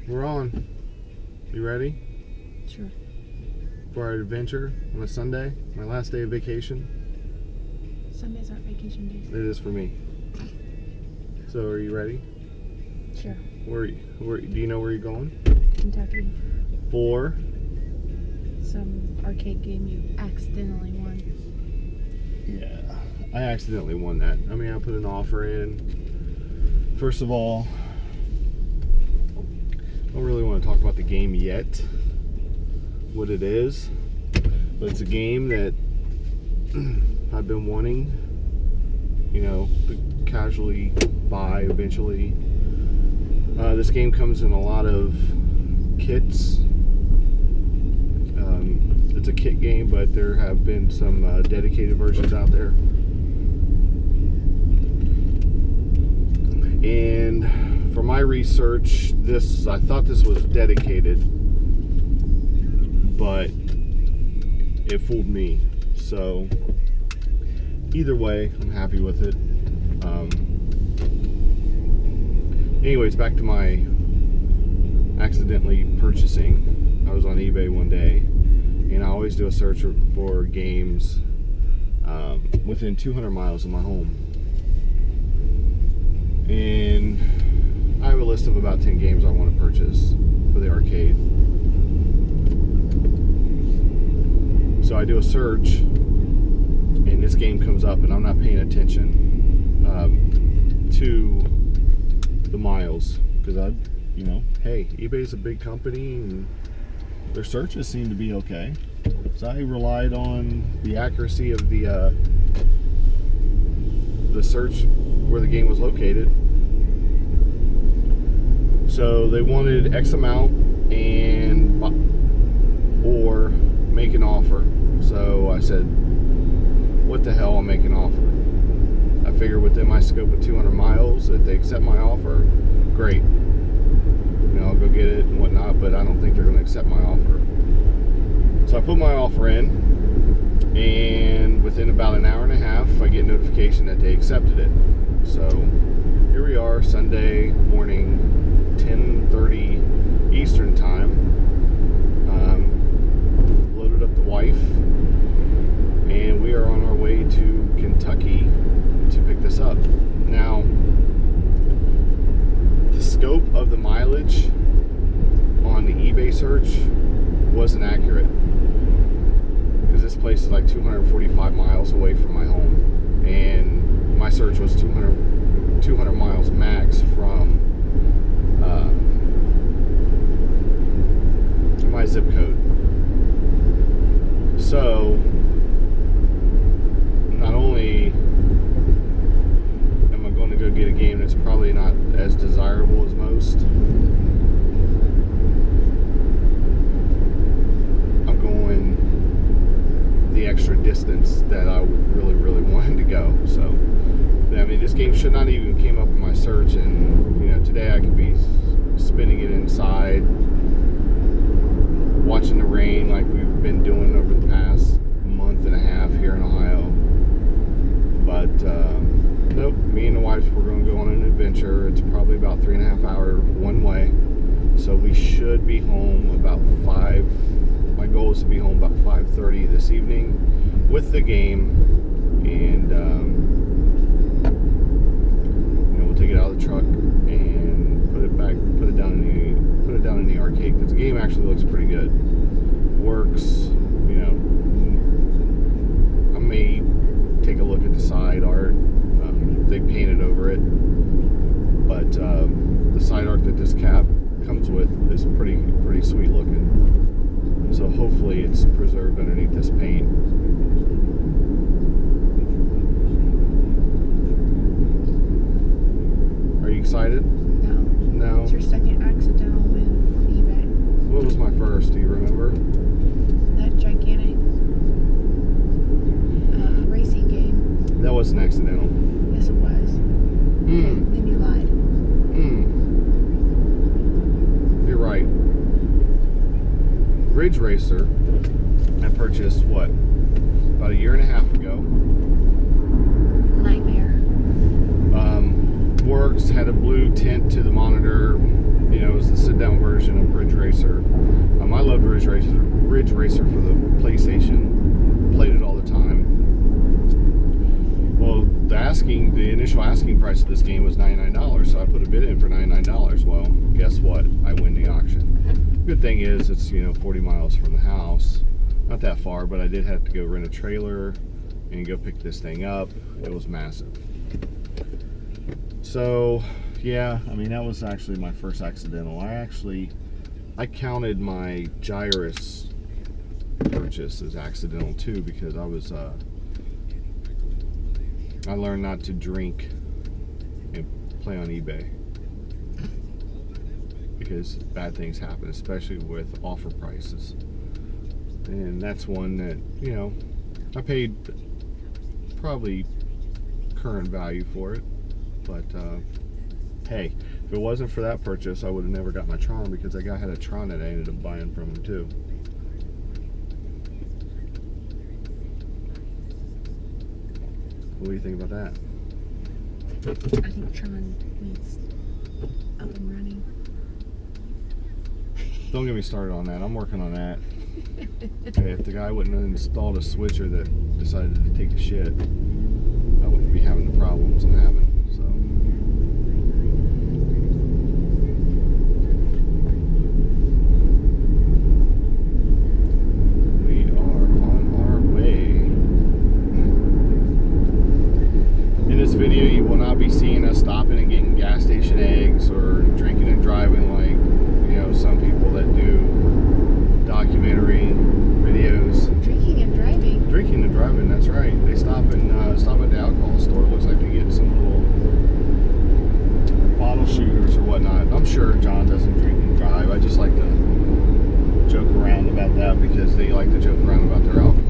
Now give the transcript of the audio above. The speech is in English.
We're on. You ready? Sure. For our adventure on a Sunday, my last day of vacation. Sundays aren't vacation days. It is for me. So, are you ready? Sure. Where do you know where you're going? Kentucky. For? Some arcade game you accidentally won. Yeah, I accidentally won that. I mean, I put an offer in. First of all, I don't really want to talk about the game yet, what it is, but it's a game that I've been wanting, to casually buy eventually. This game comes in a lot of kits. It's a kit game, but there have been some dedicated versions out there. And for my research, I thought this was dedicated, but it fooled me. So either way, I'm happy with it. Anyways, back to my accidentally purchasing. I was on eBay one day, and I always do a search for games within 200 miles of my home. And I have a list of about 10 games I want to purchase for the arcade. So I do a search, and this game comes up, and I'm not paying attention to the miles, because hey, eBay's a big company, and their searches seem to be okay. So I relied on the accuracy of the search where the game was located. So they wanted X amount or make an offer. So I said, what the hell, I'll make an offer. I figure within my scope of 200 miles, if they accept my offer, great. I'll go get it and whatnot, but I don't think they're going to accept my offer. So I put my offer in, and within about an hour and a half, I get notification that they accepted it. So here we are, Sunday morning, 10:30 Eastern time. Loaded up the wife, and we are on our way to Kentucky to pick this up. Now, the scope of the mileage on the eBay search wasn't accurate, because this place is like 245 miles away from my home, and my search was 200 miles max from my zip code. So not only am I going to go get a game that's probably not as desirable as most, I'm going the extra distance that I really, really wanted to go. So, I mean, this game should not even came up in my search, and today I could be spinning it inside, watching the rain like we've been doing over the past month and a half here in Ohio. But nope, me and the wife, we're going to go on an adventure. It's probably about 3.5 hours one way, so we should be home about 5. My goal is to be home about 5:30 this evening with the game, and we'll take it out of the truck and put it down in the arcade, because the game actually looks pretty good. Works, I may take a look at the side art. They painted over it, but the side art that this cap comes with is pretty sweet looking. So hopefully it's preserved underneath this paint. Are you excited? No. It's your second accidental win on eBay. What was my first? Do you remember? That gigantic racing game. That wasn't accidental. Yes, it was. Then you lied. You're right. Ridge Racer, I purchased about a year and a half ago. Nightmare. Works, had a blue tint to the monitor, You know, it was the sit-down version of Ridge Racer. I loved Ridge Racer for the PlayStation. Played it all the time. Well, the initial asking price of this game was $99, so I put a bid in for $99. Well, guess what? I win the auction. Good thing is it's, you know, 40 miles from the house. Not that far, but I did have to go rent a trailer and go pick this thing up. It was massive. So, yeah, I mean, that was actually my first accidental. I counted my Gyrus purchase as accidental too, because I learned not to drink and play on eBay, because bad things happen, especially with offer prices. And that's one that, you know, I paid probably current value for it, but hey, if it wasn't for that purchase, I would have never got my Tron, because that guy had a Tron that I ended up buying from him too. What do you think about that? I think Tron needs up and running. Don't get me started on that. I'm working on that. Okay, if the guy wouldn't have installed a switcher that decided to take a shit, I wouldn't be having the problems I'm having. So, we are on our way. In this video, you will not be seeing us stopping and getting gas station eggs or drinking and driving like, you know, some people that do documentary videos. Drinking and driving. Drinking and driving, that's right. They stop at the alcohol store. It looks like they get some little bottle shooters or whatnot. I'm sure John doesn't drink and drive. I just like to joke around about that, because they like to joke around about their alcohol.